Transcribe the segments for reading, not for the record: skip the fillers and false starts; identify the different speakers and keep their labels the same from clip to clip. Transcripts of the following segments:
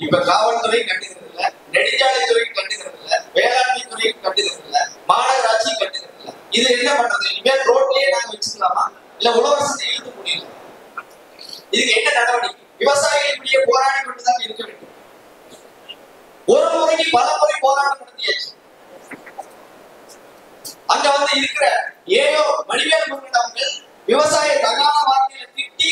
Speaker 1: இப்ப காவல்துறை கண்டுகிறது இல்ல, நெடுஞ்சாலைத்துறை கண்டுகிறது இல்ல, வேளாண்மை துறை கண்டுகிறது இல்ல, மாநகராட்சி கண்டுகிறது இல்ல. இது என்ன பண்றது? இனிமேல் ரோட்லயே நாங்க வச்சுக்கலாமா, இல்ல உழவரசத்தை இழுத்து முடியல? இதுக்கு என்ன நடவடிக்கை? விவசாயிகள் இப்படியே போராடி கொண்டுதான் இருக்க வேண்டும். ஒரு முறைக்கு பல முறை போராட்டம் நடத்தியாச்சு. அங்க வந்து இருக்கிற ஏயோ மணிவேல் முருகன் அவர்கள் விவசாய தகாத வார்த்தையில திட்டி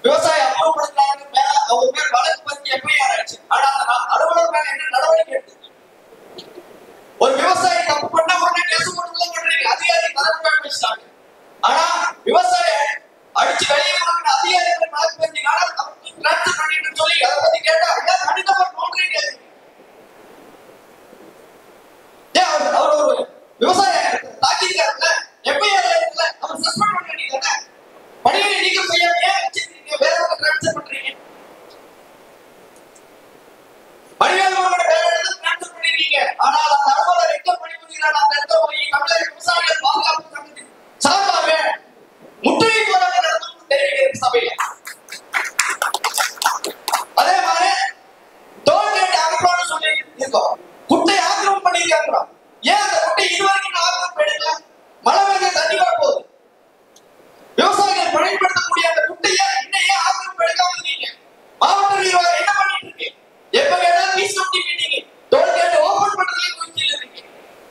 Speaker 1: விவசாய அப்புறப்படுத்துறாங்க. மேல அவங்க பேர் வழக்கு பதிவு எஃப்ஐஆர் ஆயிடுச்சு. ஆனா அந்த அலுவலர் மேல என்ன நடவடிக்கை எடுத்து? ஒரு விவசாயி தப்பு பண்ணா உடனே கேஸ் போட்டுதான் பண்றீங்க, அதிகாரி தலைமை வச்சிட்டாங்க. ஆனா விவசாய அடிச்சு வெளியே போன அதிகாரிகள் வழக்கு பதிவு டிரான்ஸ்பர் பண்ணிட்டு சொல்லி அதை பத்தி கேட்டா தனிநபர் நோன்றீங்க. அவர் ஒரு விவசாய தாக்கியிருக்காருல்ல, எஃப்ஐஆர் இருக்குல்ல, அவர் சஸ்பெண்ட் பண்ண வேண்டியது பணியை நீக்கம் செய்யாம ஏன் வச்சிருக்கீங்க? வேற ஒரு டிரான்ஸ்பர் பண்றீங்க. பணியாளர்களோட வேற இடத்துல டிரான்ஸ்பர் பண்ணிருக்கீங்க. ஆனால் அந்த அலுவலர் எங்க பணிபுரிகிறார் அந்த இடத்துல போய் தமிழக விவசாயிகள் பாதுகாப்பு சங்கத்தின் சார்பாக முற்றுகை போராட்டம் நடத்தும் தெரிவிக்கிறது சபையில. அதே மாதிரி டோல்கேட் ஆக்கிரமம் சொல்லி இருக்கோம், குட்டை ஆக்கிரமம் பண்ணிருக்காங்க. ஏன் அந்த குட்டை இதுவரைக்கும் ஆக்கிரமம் எடுக்கல? மழை பெய்ய தண்ணி வரப்போகுது. விவசாயிகள் பயன்படுத்தக்கூடிய அந்த குட்டையை இன்னையே ஆக்கிரமம் எடுக்காம இருக்கீங்க. மாவட்ட நிர்வாகம் என்ன பண்ணிட்டு இருக்கு? எப்ப கேட்டாலும் பீஸ்கொட்டி மீட்டிங், டோல்கேட் ஓபன் பண்றதுல குறிச்சி இருக்கு.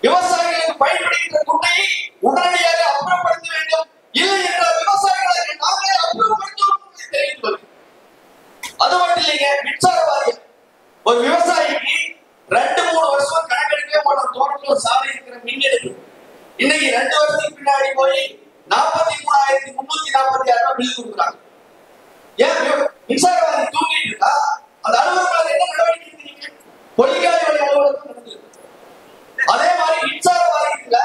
Speaker 1: விவசாயிகளுக்கு பயன்படுகின்ற குட்டையை உடனடியாக அப்புறப்படுத்த வேண்டும். இல்லை என்றால் விவசாயிகளை நாங்களே அப்புறப்படுத்துவோம் தெரிவித்துள்ளது. அது மட்டும் இல்லைங்க, மின்சார வாரியம் ஒரு விவசாயிக்கு 2-3 வருஷம் கணக்கெடுக்கவே மாட்டோம். தோட்டத்தில் ஒரு சாலை இருக்கிற மின் எடுப்பு இன்னைக்கு 2 வருஷத்துக்கு பின்னாடி போய் 43,346 ரூபாய் பில் கொடுக்குறாங்க. ஏன் மின்சார வாரியம் தூங்கிட்டு இருக்கா? அந்த அலுவலர்கள் என்ன நடவடிக்கை எடுத்தீங்க? பொலிகாரி வழி அலுவலகம் நடந்தது. அதே மாதிரி மின்சார வாரியத்துல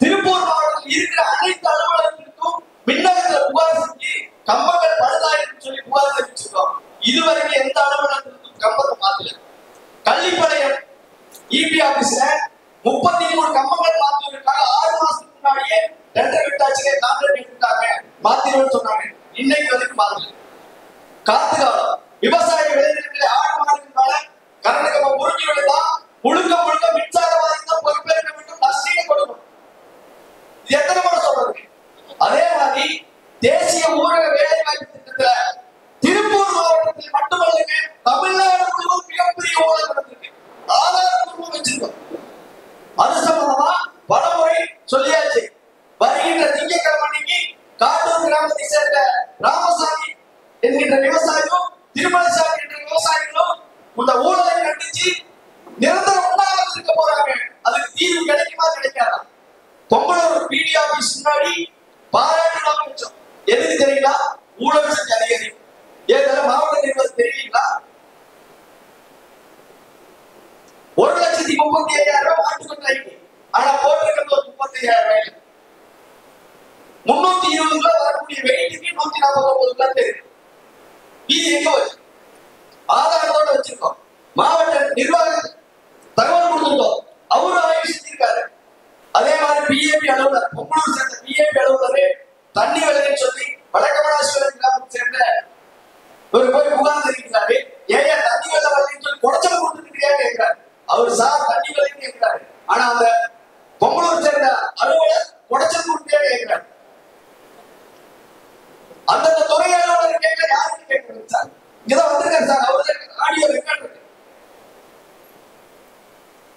Speaker 1: திருப்பூர் மாவட்டத்தில் இருக்கிற அனைத்து அலுவலகங்களுக்கும் மின்னகத்துல புகார் செஞ்சு கம்பங்கள் பழுதாயிரம் சொல்லி புகார் தெரிவிச்சிருக்கோம். இதுவரைக்கும் எந்த அலுவலகத்திற்கும் கம்பத்தை மாத்தல. கள்ளிப்பாளையம் இபி ஆபீஸ்ல 33 கம்பங்கள் மாத்தி இருக்காங்க. 6 மாசத்துக்கு முன்னாடியே டெண்டர் விட்டாச்சுங்க, கான்ட்ராக்ட் எடுத்துட்டாங்க, மாத்திடுவோம்னு சொன்னாங்க. இன்னைக்கு வரைக்கும் மாத்தல. காத்து காலம் விவசாய விளைநிலங்களை 6 மாதத்துக்கு மேல கரண்ட் கம்பம் முழுக்கி விழுந்தா முழுக்க மின்சார வாரியம் தான் பொறுப்பேற்க வேண்டும், நஷ்டம் கொடுக்கணும். இது எத்தனை முறை சொல்றது? அதே மாதிரி தேசிய ஊரக வேலை வாய்ப்பு திட்டத்துல திருப்பூர் மாவட்டத்தில் மட்டுமல்ல, தமிழ்நாடு முழுவதும் மிகப்பெரிய ஊழல் நடந்திருக்கு. ஆதாரப்பூர்வம் வச்சிருக்கோம். அது சம்பந்தமா பலமுறை சொல்லியாச்சு. வருகின்ற திங்கட்கிழமை காட்டூர் கிராமத்தை சேர்ந்த ராமசாமி என்கின்ற விவசாயியும் திருமலசாமி என்ற விவசாயிகளும் இந்த ஊழலை கண்டிச்சு நிரந்தர உண்ணாவிரதம் இருக்க போறாங்க. அதுக்கு தீர்வு கிடைக்குமா கிடைக்காதா? பொங்கலூர் பிடி ஆபீஸ் முன்னாடி பாராட்டு நாம வச்சோம். எதுக்கு தெரியுங்களா? ஊழல் செஞ்ச அதிகாரி. ஏதாவது மாவட்ட நிர்வாகம் தெரியுங்களா? 1,35,000 ரூபாய் மாட்டுக்கொண்டாயிருக்கு. ஆனா போட்டிருக்கிறது 35,000 ரூபாய். 320 ரூபாய் வரக்கூடிய வெயிட்டுக்கு 149 ரூபாய் இருக்கு. இது எங்க வச்சு ஆதாரத்தோட வச்சிருக்கோம். மாவட்ட நிர்வாகம் தகவல் கொடுத்துட்டோம், அவரு ஆய்வு செஞ்சிருக்காரு. அதே மாதிரி பிஏபி அலுவலர், பொங்கலூர் சேர்ந்த பிஏபி அலுவலர் தண்ணி விலைன்னு சொல்லி வடக்கமலாசுவரம் கிராமத்தை சேர்ந்த ஒரு போய் புகார் தெரிவிக்கிறாரு. ஏன் தண்ணி வெள்ள வரலன்னு சொல்லி குறைச்சல் கொடுத்துட்டு கேட்கிறாரு. அவர் சார் தண்ணி விலைன்னு கேட்கிறாரு. ஆனா அந்த பொங்கலூர் சேர்ந்த அலுவலர் குறைச்சல் கொடுத்தே கேட்கிறாரு. அந்தந்த துறை அலுவலர் கேட்க யாருக்கு கேட்கறது சார்? இங்கதான் வந்திருக்காரு சார், அவருக்கு ஆடியோ ரெக்கார்ட் இருக்கு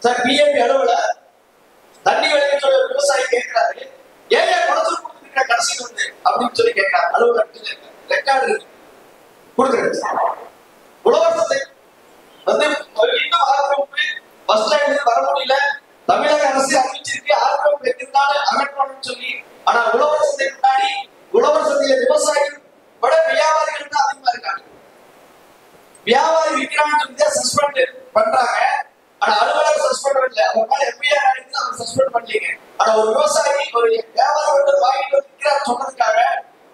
Speaker 1: சார். பிஏபி அலுவலர் தண்ணி விலைன்னு சொல்லி விவசாயி கேட்கிறாரு. ஏன் குறைச்சல் கொடுத்துருக்க கடைசியில் வந்து அப்படின்னு சொல்லி கேட்கிறார். அலுவலர் ரெக்கார்டு இருக்கு, கொடுக்குறது. உழவர்சத்தை வந்து இன்னும் ஆக்கிரமிப்பு பஸ் ஸ்டாண்ட் வர முடியல. தமிழக அரசு அறிவிச்சிருக்கு ஆக்கிரமிப்பு எங்கிருந்தாலும் அகற்றணும்னு சொல்லி. ஆனா உழவர்சத்தை முன்னாடி உழவர்சத்தையில விவசாயிகள் விட வியாபாரிகள் தான் அதிகமா இருக்காங்க. வியாபாரி விற்கிறான்னு சொல்லி சஸ்பெண்ட் பண்றாங்க. ஆனா அலுவலர் சஸ்பெண்ட் பண்ணல. அவங்க மேல எஃப்ஐஆர் ஆயிடுச்சு, அவங்க சஸ்பெண்ட் பண்ணலீங்க. ஆனா ஒரு விவசாயி ஒரு வியாபாரம் வாங்கிட்டு விற்கிறான்னு சொன்னதுக்காக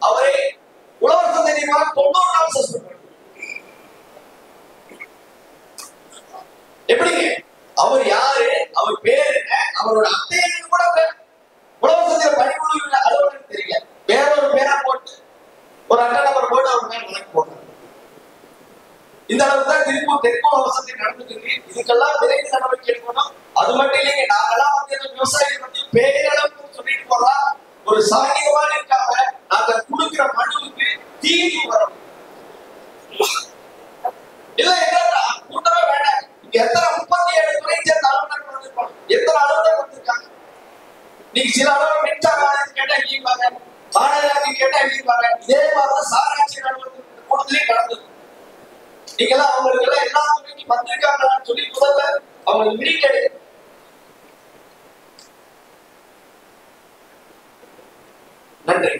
Speaker 1: அவரே உழவர் சந்தை நிர்வாகம் 90 நாள் சஸ்பெண்ட் பண்ணு. எப்படிங்க? அவர் யாரு, அவர் பேர் என்ன, அவரோட அத்தையன்னு கூட உழவர் சந்தையில பணிபுரியுள்ள அலுவலருக்கு தெரியல. வேற ஒரு பேரை போட்டு ஒரு அட்டை நம்பர் போட்டு அவர் மேல வழக்கு போட்டார். இந்த அளவுக்கு தான் திருப்பூர் தெற்கோண வசதி நடந்துருக்கு. இதுக்கெல்லாம் விரைந்து நடவடிக்கை எடுக்கணும். அது மட்டும் இல்லைங்க, நாங்கெல்லாம் வந்து விவசாயிகள் பத்தி பேரளவுக்கு சொல்லிட்டு போறோம். ஒரு சாங்கியமான இருக்காங்க, நாங்க கொடுக்கிற மனுவுக்கு தீர்வு வரும். இல்ல எங்க கூட்டமே வேண்டாம். இங்க எத்தனை 37 துறை சேர்ந்த அலுவலர்கள் வந்திருப்பாங்க, எத்தனை அலுவலர்கள் வந்திருக்காங்க. நீங்க சில அலுவலர் மின்சார வாரியத்துக்கு கேட்டா எழுதிப்பாங்க, மாநகராட்சிக்கு கேட்டா எழுதிப்பாங்க. இதே மாதிரிதான் சாராட்சி அலுவலகத்துக்கு கூட்டத்திலேயே நடந்தது. நீங்கெல்லாம் அவங்களுக்கு எல்லாம் எல்லா துறைக்கும் வந்திருக்காங்கன்னு சொல்லி முதல்ல அவங்களுக்கு மீட் எடுக்க. நன்றி.